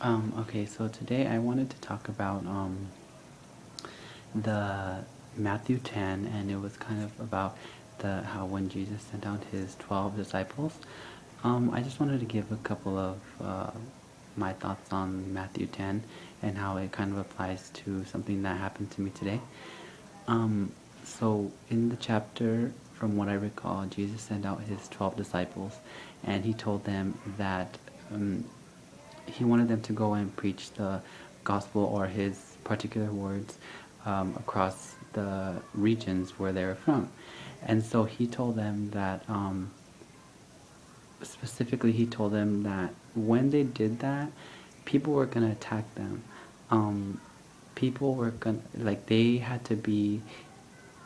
Okay, so today I wanted to talk about the Matthew 10, and it was kind of about the how when Jesus sent out his 12 disciples. I just wanted to give a couple of my thoughts on Matthew 10 and how it kind of applies to something that happened to me today. So in the chapter, from what I recall, Jesus sent out his 12 disciples, and he told them that he wanted them to go and preach the gospel or his particular words across the regions where they were from. And so he told them that, specifically, he told them that when they did that, people were going to attack them. Um, People were going to, like, they had to be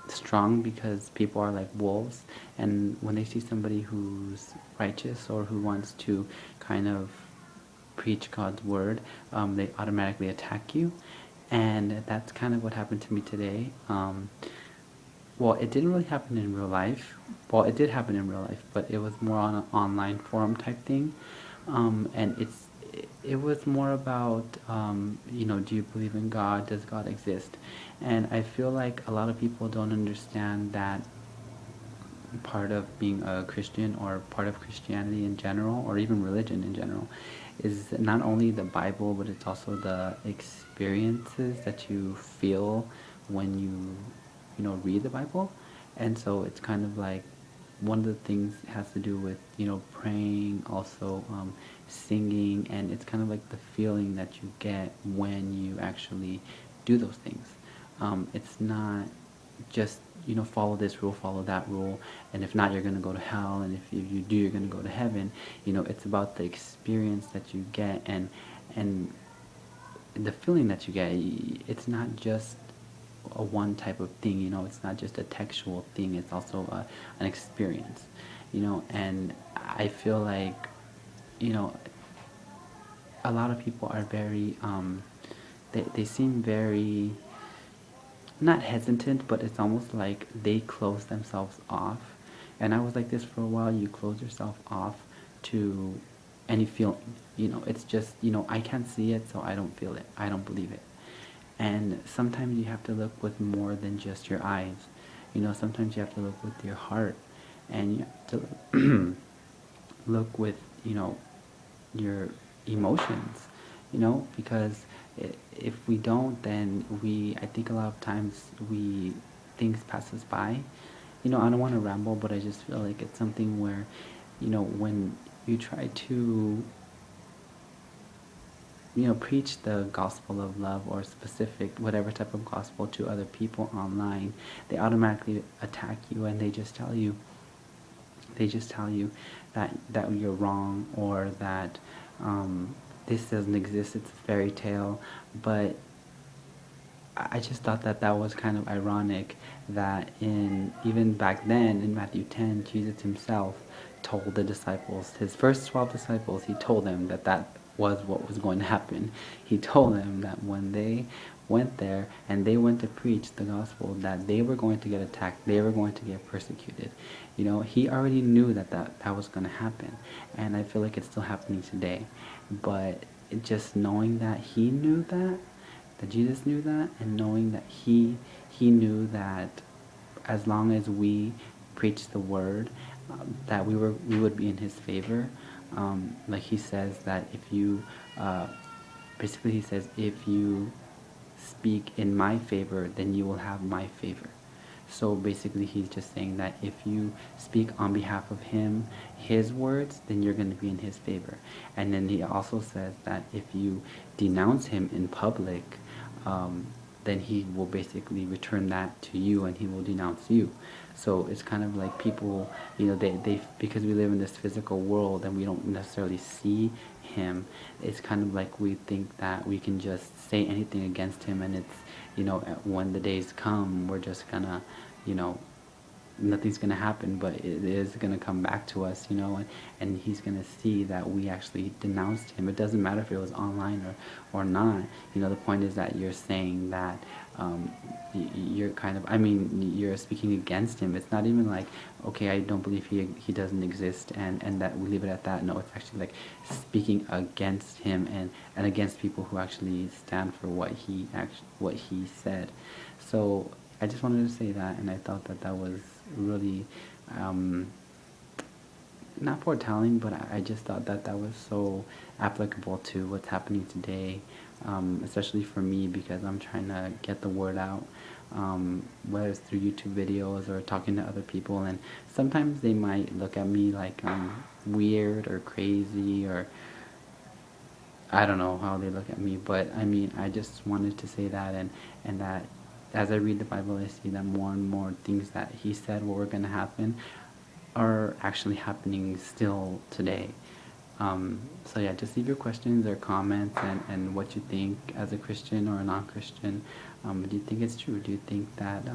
strong because people are like wolves, and when they see somebody who's righteous or who wants to kind of preach God's word, they automatically attack you. And that's kind of what happened to me today. Well, it didn't really happen in real life. Well, it did happen in real life, but it was more on an online forum type thing. And it was more about, do you believe in God? Does God exist? And I feel like a lot of people don't understand that part of being a Christian or part of Christianity in general, or even religion in general, is not only the Bible, but it's also the experiences that you feel when you read the Bible. And so it's kind of like one of the things has to do with, praying, also singing, and it's kind of like the feeling that you get when you actually do those things. It's not just follow this rule, follow that rule, and if not, you're going to go to hell, and if you do, you're going to go to heaven. It's about the experience that you get, and the feeling that you get. It's not just a one type of thing. It's not just a textual thing. It's also an experience. And I feel like you know a lot of people are very they seem very not hesitant, but it's almost like they close themselves off. And I was like this for a while. You close yourself off to any feeling. It's just, I can't see it, so I don't feel it. I don't believe it. And sometimes you have to look with more than just your eyes. Sometimes you have to look with your heart. And you have to look with, your emotions, because if we don't, then I think a lot of times things pass us by. I don't want to ramble, but I just feel like it's something where, when you try to, preach the gospel of love or specific, whatever type of gospel to other people online, they automatically attack you, and they just tell you that you're wrong, or that this doesn't exist, it's a fairy tale. But I just thought that that was kind of ironic that even back then in Matthew 10, Jesus himself told the disciples, his first 12 disciples, he told them that that was what was going to happen. He told them that when they went there and they went to preach the gospel, that they were going to get attacked, they were going to get persecuted. He already knew that was going to happen, and I feel like it's still happening today. But just knowing that he knew that Jesus knew that, and knowing that he knew that as long as we preach the word, that we would be in his favor. Like he says that if you, basically he says, if you speak in my favor, then you will have my favor. So basically he's just saying that if you speak on behalf of him, his words, then you're going to be in his favor. And then he also says that if you denounce him in public, then he will basically return that to you, and he will denounce you. So it's kind of like people, they because we live in this physical world and we don't necessarily see him, it's kind of like we think that we can just say anything against him, and it's, when the days come, we're just gonna, you know, nothing's going to happen, but it is going to come back to us, and he's going to see that we actually denounced him. It doesn't matter if it was online or not. The point is that you're saying that you're kind of, I mean, you're speaking against him. It's not even like, okay, I don't believe he doesn't exist, and that we leave it at that. No, it's actually like speaking against him, and against people who actually stand for what he said. So I just wanted to say that, and I thought that that was really not foretelling, but I just thought that that was so applicable to what's happening today, especially for me, because I'm trying to get the word out, whether it's through YouTube videos or talking to other people, and sometimes they might look at me like I'm weird or crazy, or I don't know how they look at me, but I mean, I just wanted to say that, and that as I read the Bible, I see that more and more things that he said were going to happen are actually happening still today. So yeah, just leave your questions or comments, and what you think as a Christian or a non-Christian. Do you think it's true? Do you think that